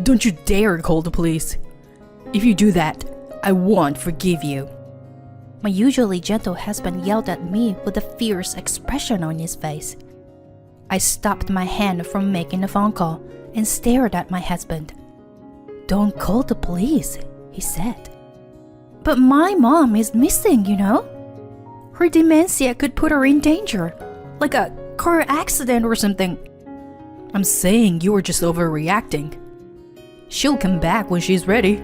Don't you dare call the police. If you do that, I won't forgive you. My usually gentle husband yelled at me with a fierce expression on his face. I stopped my hand from making a phone call and stared at my husband. Don't call the police, he said. But my mom is missing, you know? Her dementia could put her in danger, like a car accident or something. I'm saying you were just overreacting. She'll come back when she's ready.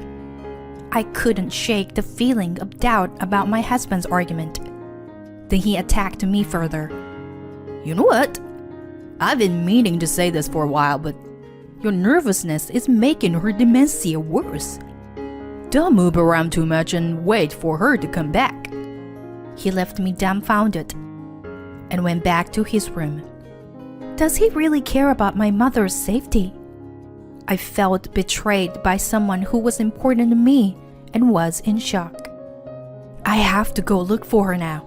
I couldn't shake the feeling of doubt about my husband's argument. Then he attacked me further. You know what? I've been meaning to say this for a while, but your nervousness is making her dementia worse. Don't move around too much and wait for her to come back. He left me dumbfounded and went back to his room. Does he really care about my mother's safety? I felt betrayed by someone who was important to me and was in shock. I have to go look for her now.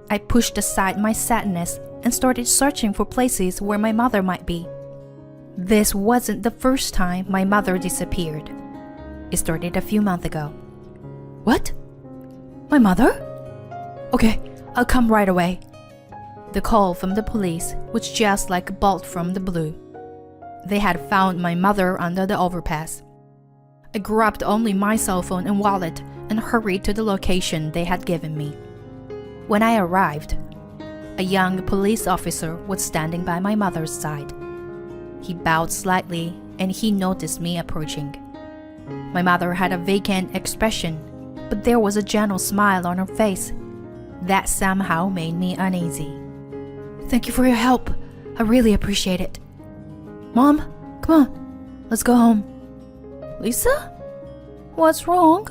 I pushed aside my sadness and started searching for places where my mother might be. This wasn't the first time my mother disappeared. It started a few months ago. What? My mother? Okay, I'll come right away. The call from the police was just like a bolt from the blue. They had found my mother under the overpass. I grabbed only my cell phone and wallet and hurried to the location they had given me. When I arrived, a young police officer was standing by my mother's side. He bowed slightly and he noticed me approaching. My mother had a vacant expression, but there was a gentle smile on her face that somehow made me uneasy. Thank you for your help. I really appreciate it. Mom, come on, let's go home. Lisa? What's wrong?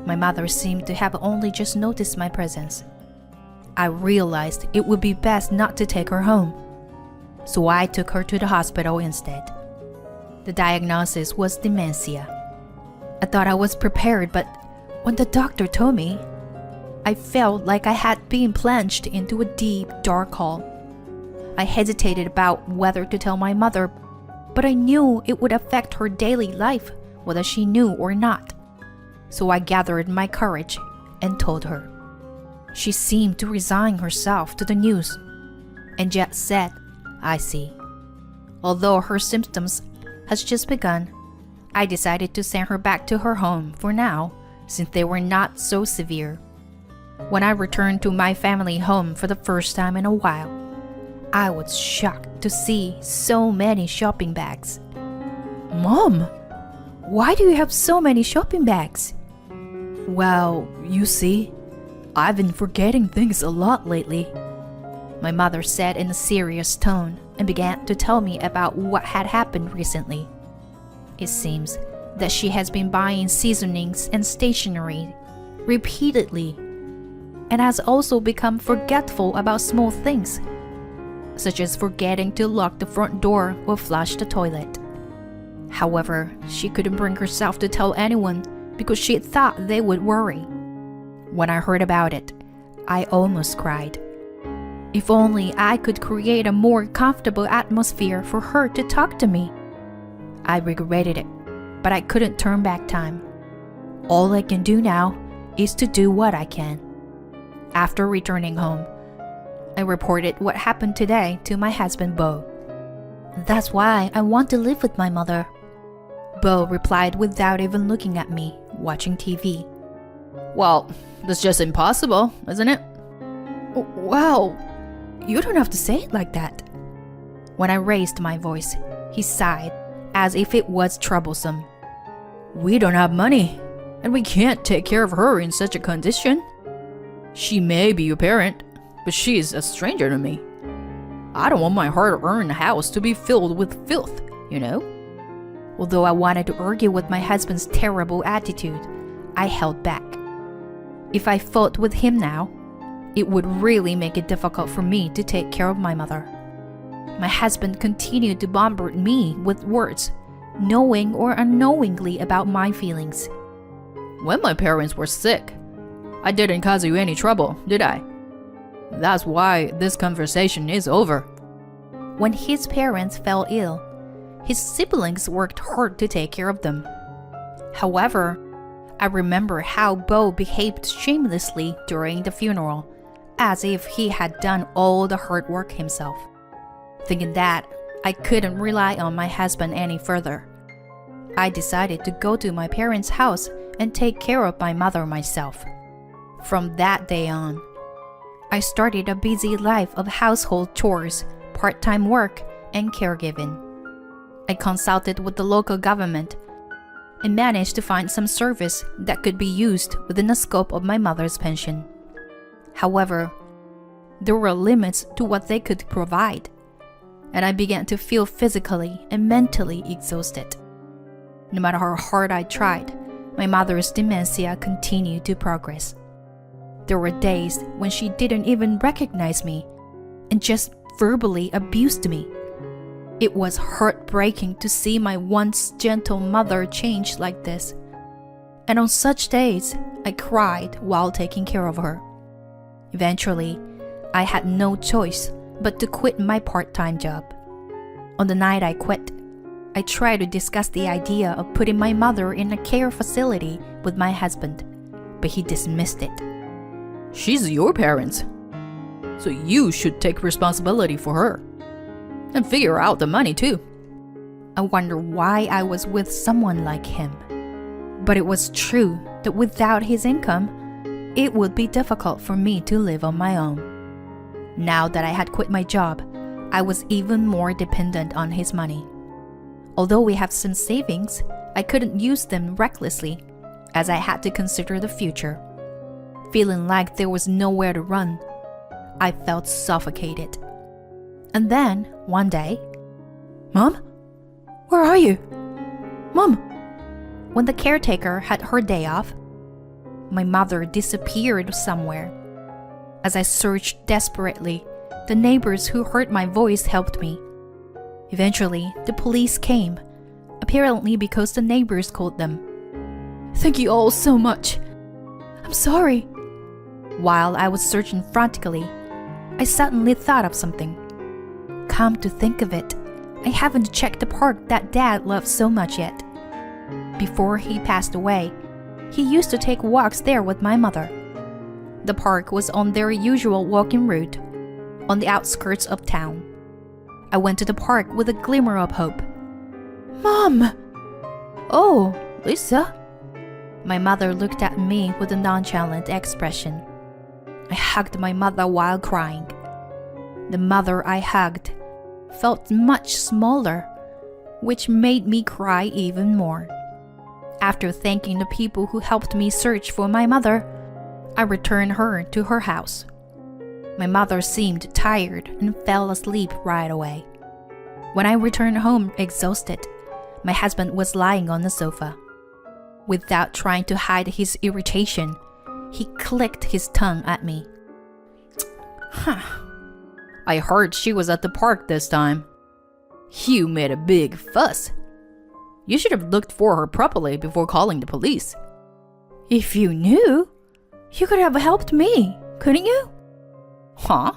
My mother seemed to have only just noticed my presence. I realized it would be best not to take her home, so I took her to the hospital instead. The diagnosis was dementia. I thought I was prepared, but when the doctor told me, I felt like I had been plunged into a deep, dark hole. I hesitated about whether to tell my mother, but I knew it would affect her daily life, whether she knew or not. So I gathered my courage and told her. She seemed to resign herself to the news and just said, I see. Although her symptoms has just begun, I decided to send her back to her home for now, since they were not so severe. When I returned to my family home for the first time in a while, I was shocked to see so many shopping bags. Mom, why do you have so many shopping bags? Well, you see, I've been forgetting things a lot lately. My mother said in a serious tone and began to tell me about what had happened recently. It seems that she has been buying seasonings and stationery repeatedly and has also become forgetful about small things, such as forgetting to lock the front door or flush the toilet. However, she couldn't bring herself to tell anyone because she thought they would worry. When I heard about it, I almost cried. If only I could create a more comfortable atmosphere for her to talk to me. I regretted it, but I couldn't turn back time. All I can do now is to do what I can. After returning home, I reported what happened today to my husband, Bo. That's why I want to live with my mother. Bo replied without even looking at me, watching TV. Well, that's just impossible, isn't it? Well, you don't have to say it like that. When I raised my voice, he sighed as if it was troublesome. We don't have money, and we can't take care of her in such a condition. She may be your parent, but she's a stranger to me. I don't want my hard-earned house to be filled with filth, you know? Although I wanted to argue with my husband's terrible attitude, I held back. If I fought with him now, it would really make it difficult for me to take care of my mother. My husband continued to bombard me with words, knowing or unknowingly about my feelings. When my parents were sick, I didn't cause you any trouble, did I? That's why this conversation is over. When his parents fell ill, his siblings worked hard to take care of them. However, I remember how Bo behaved shamelessly during the funeral, as if he had done all the hard work himself. Thinking that I couldn't rely on my husband any further, I decided to go to my parents' house and take care of my mother myself. From that day on, I started a busy life of household chores, part-time work, and caregiving. I consulted with the local government and managed to find some service that could be used within the scope of my mother's pension. However, there were limits to what they could provide, and I began to feel physically and mentally exhausted. No matter how hard I tried, my mother's dementia continued to progress. There were days when she didn't even recognize me and just verbally abused me. It was heartbreaking to see my once gentle mother change like this. And on such days, I cried while taking care of her. Eventually, I had no choice but to quit my part-time job. On the night I quit, I tried to discuss the idea of putting my mother in a care facility with my husband, but he dismissed it. She's your parents, so you should take responsibility for her. And figure out the money too. I wonder why I was with someone like him. But it was true that without his income, it would be difficult for me to live on my own. Now that I had quit my job, I was even more dependent on his money. Although we have some savings, I couldn't use them recklessly, as I had to consider the future. Feeling like there was nowhere to run, I felt suffocated. And then, one day, Mom? Where are you? Mom? When the caretaker had her day off, my mother disappeared somewhere. As I searched desperately, the neighbors who heard my voice helped me. Eventually, the police came, apparently because the neighbors called them. Thank you all so much. I'm sorry. While I was searching frantically, I suddenly thought of something. Come to think of it, I haven't checked the park that Dad loved so much yet. Before he passed away, he used to take walks there with my mother. The park was on their usual walking route, on the outskirts of town. I went to the park with a glimmer of hope. Mom! Oh, Lisa? My mother looked at me with a nonchalant expression. I hugged my mother while crying. The mother I hugged felt much smaller, which made me cry even more. After thanking the people who helped me search for my mother, I returned her to her house. My mother seemed tired and fell asleep right away. When I returned home exhausted, my husband was lying on the sofa. Without trying to hide his irritation, he clicked his tongue at me. I heard she was at the park this time. You made a big fuss. You should have looked for her properly before calling the police. If you knew, you could have helped me, couldn't you? Huh?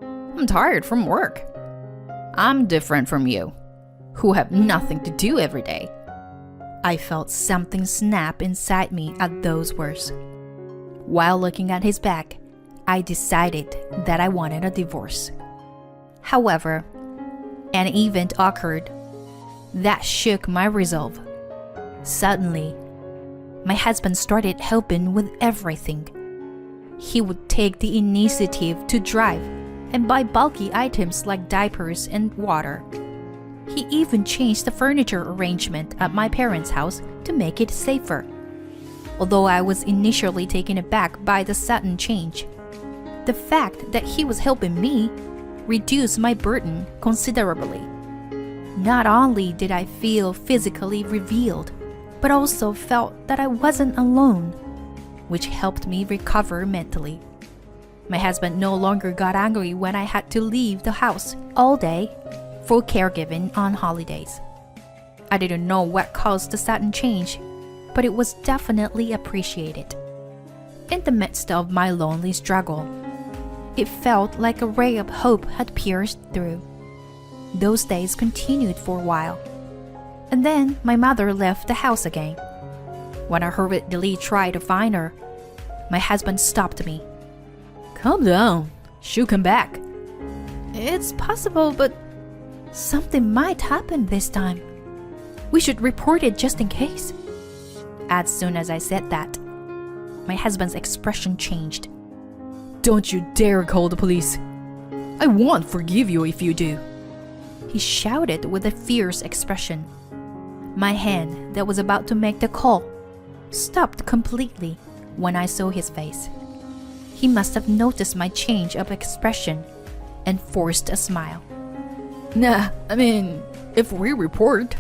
I'm tired from work. I'm different from you, who have nothing to do every day. I felt something snap inside me at those words. While looking at his back, I decided that I wanted a divorce. However, an event occurred that shook my resolve. Suddenly, my husband started helping with everything. He would take the initiative to drive and buy bulky items like diapers and water. He even changed the furniture arrangement at my parents' house to make it safer. Although I was initially taken aback by the sudden change, the fact that he was helping me reduced my burden considerably. Not only did I feel physically revealed, but also felt that I wasn't alone, which helped me recover mentally. My husband no longer got angry when I had to leave the house all day for caregiving on holidays. I didn't know what caused the sudden change, but it was definitely appreciated. In the midst of my lonely struggle, it felt like a ray of hope had pierced through. Those days continued for a while, And then my mother left the house again. When I hurriedly tried to find her, my husband stopped me. Calm down. She'll come back. It's possible, but something might happen this time. We should report it just in case. As soon as I said that, my husband's expression changed. Don't you dare call the police. I won't forgive you if you do. He shouted with a fierce expression. My hand that was about to make the call stopped completely when I saw his face. He must have noticed my change of expression and forced a smile. Nah, I mean, if we report,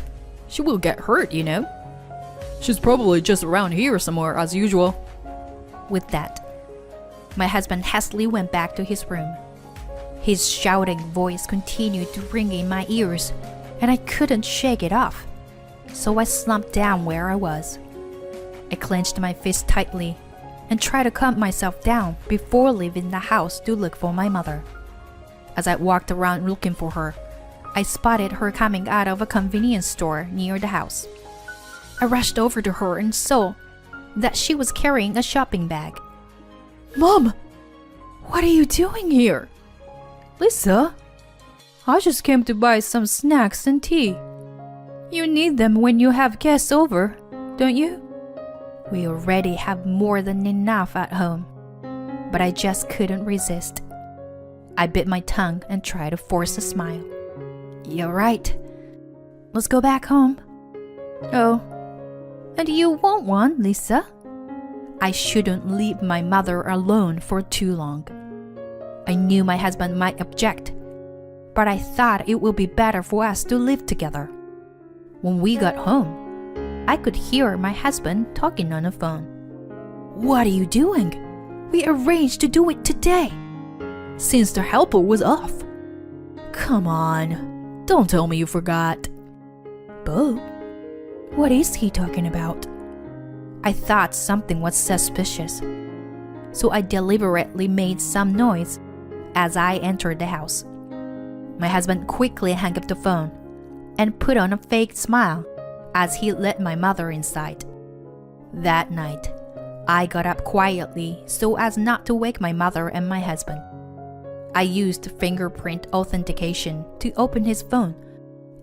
she will get hurt, you know? She's probably just around here somewhere as usual. With that, my husband hastily went back to his room. His shouting voice continued to ring in my ears, and I couldn't shake it off. So I slumped down where I was. I clenched my fist tightly and tried to calm myself down before leaving the house to look for my mother. As I walked around looking for her, I spotted her coming out of a convenience store near the house. I rushed over to her and saw that she was carrying a shopping bag. Mom, what are you doing here? Lisa, I just came to buy some snacks and tea. You need them when you have guests over, don't you? We already have more than enough at home, but I just couldn't resist. I bit my tongue and tried to force a smile. You're right. Let's go back home. Oh, and you want one, Lisa? I shouldn't leave my mother alone for too long. I knew my husband might object, but I thought it would be better for us to live together. When we got home, I could hear my husband talking on the phone. What are you doing? We arranged to do it today, Since the helper was off. Come on, Don't tell me you forgot. Bo? What is he talking about? I thought something was suspicious, so I deliberately made some noise as I entered the house. My husband quickly hung up the phone and put on a fake smile as he let my mother inside. That night, I got up quietly so as not to wake my mother and my husband. I used fingerprint authentication to open his phone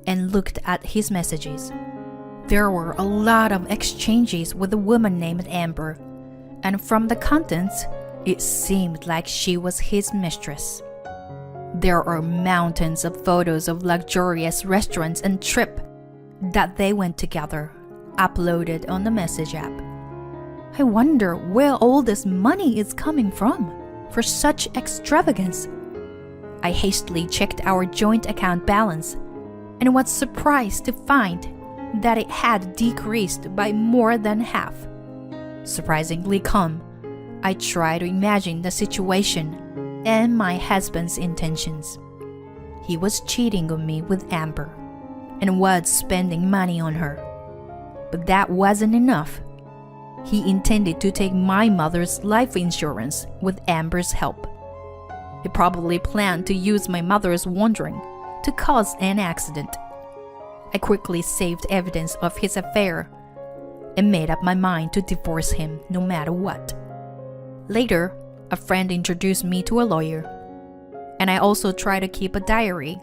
and looked at his messages. There were a lot of exchanges with a woman named Amber, and from the contents, it seemed like she was his mistress. There are mountains of photos of luxurious restaurants and trip that they went together, uploaded on the message app. I wonder where all this money is coming from for such extravagance. I hastily checked our joint account balance and was surprised to find that it had decreased by more than half. Surprisingly calm, I tried to imagine the situation and my husband's intentions. He was cheating on me with Amber and was spending money on her. But that wasn't enough. He intended to take my mother's life insurance with Amber's help. He probably planned to use my mother's wandering to cause an accident. I quickly saved evidence of his affair and made up my mind to divorce him no matter what. Later, a friend introduced me to a lawyer, and I also tried to keep a diary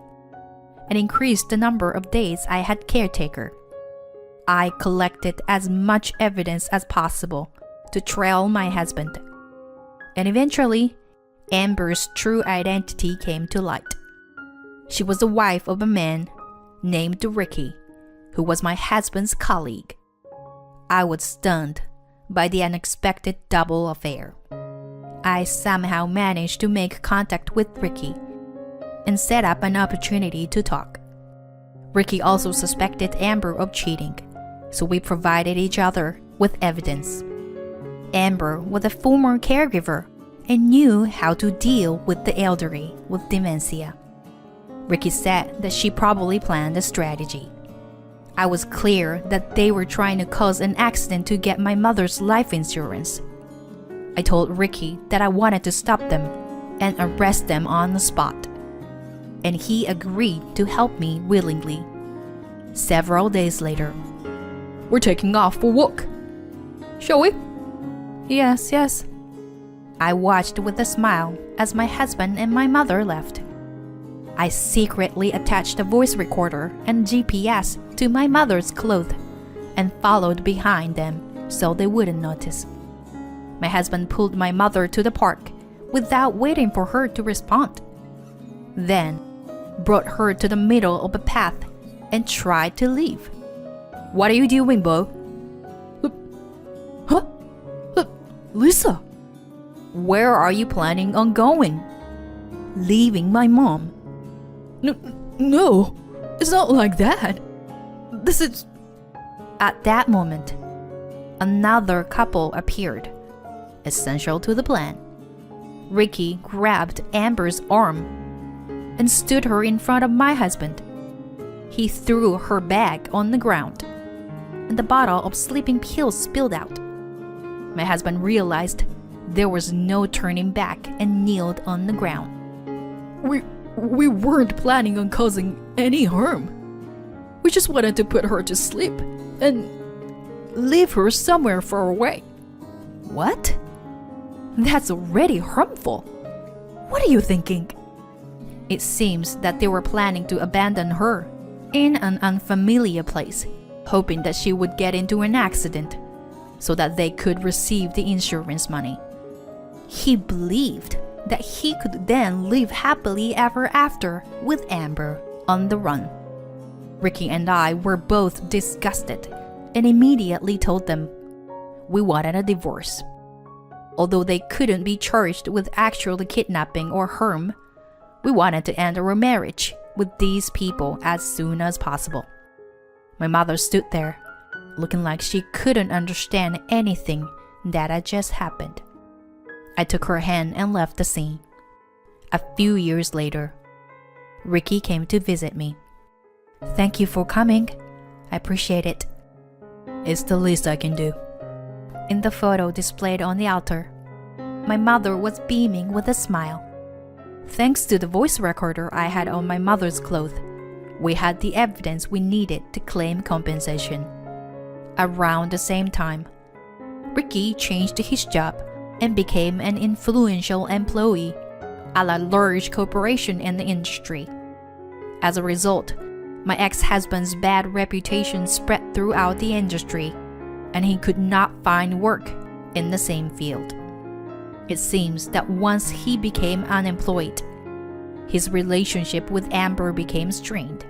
and increased the number of days I had caretaker. I collected as much evidence as possible to trail my husband, and eventually, Amber's true identity came to light. She was the wife of a man named Ricky, who was my husband's colleague. I was stunned by the unexpected double affair. I somehow managed to make contact with Ricky and set up an opportunity to talk. Ricky also suspected Amber of cheating, so we provided each other with evidence. Amber was a former caregiver and knew how to deal with the elderly with dementia. Ricky said that she probably planned a strategy. I was clear that they were trying to cause an accident to get my mother's life insurance. I told Ricky that I wanted to stop them and arrest them on the spot, and he agreed to help me willingly. Several days later. We're taking off for walk. Shall we? Yes, yes. I watched with a smile as my husband and my mother left. I secretly attached a voice recorder and GPS to my mother's clothes and followed behind them so they wouldn't notice. My husband pulled my mother to the park without waiting for her to respond. Then brought her to the middle of a path and tried to leave. What are you doing, Bo? Huh? Lisa, where are you planning on going? Leaving my mom? No, it's not like that. This is... At that moment, another couple appeared, essential to the plan. Ricky grabbed Amber's arm and stood her in front of my husband. He threw her bag on the ground, and the bottle of sleeping pills spilled out. My husband realized there was no turning back and kneeled on the ground. We weren't planning on causing any harm. We just wanted to put her to sleep and leave her somewhere far away. What? That's already harmful. What are you thinking? It seems that they were planning to abandon her in an unfamiliar place, hoping that she would get into an accident so that they could receive the insurance money. He believed that he could then live happily ever after with Amber on the run. Ricky and I were both disgusted and immediately told them we wanted a divorce. Although they couldn't be charged with actually kidnapping or harm, we wanted to end our marriage with these people as soon as possible. My mother stood there, looking like she couldn't understand anything that had just happened. I took her hand and left the scene. A few years later, Ricky came to visit me. Thank you for coming. I appreciate it. It's the least I can do. In the photo displayed on the altar, my mother was beaming with a smile. Thanks to the voice recorder I had on my mother's clothes, we had the evidence we needed to claim compensation. Around the same time, Ricky changed his job and became an influential employee at a large corporation in the industry. As a result, my ex-husband's bad reputation spread throughout the industry, and he could not find work in the same field. It seems that once he became unemployed, his relationship with Amber became strained.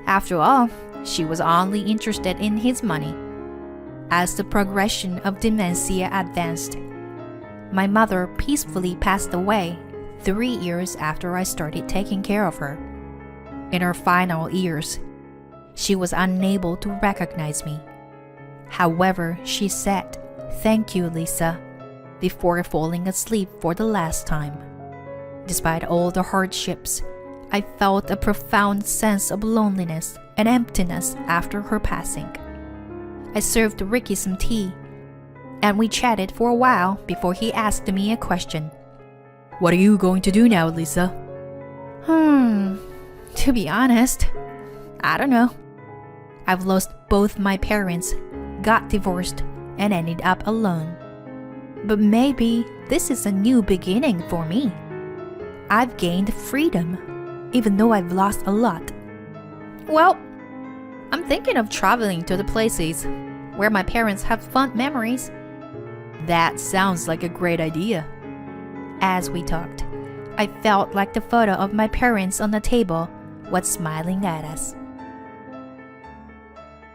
After all, she was only interested in his money. As the progression of dementia advanced, my mother peacefully passed away 3 years after I started taking care of her. In her final years, she was unable to recognize me. However, she said, "Thank you, Lisa," before falling asleep for the last time. Despite all the hardships, I felt a profound sense of loneliness and emptiness after her passing. I served Ricky some tea, and we chatted for a while before he asked me a question. What are you going to do now, Lisa? To be honest, I don't know. I've lost both my parents, got divorced, and ended up alone. But maybe this is a new beginning for me. I've gained freedom, even though I've lost a lot. Well, I'm thinking of traveling to the places where my parents have fond memories. That sounds like a great idea. As we talked, I felt like the photo of my parents on the table was smiling at us.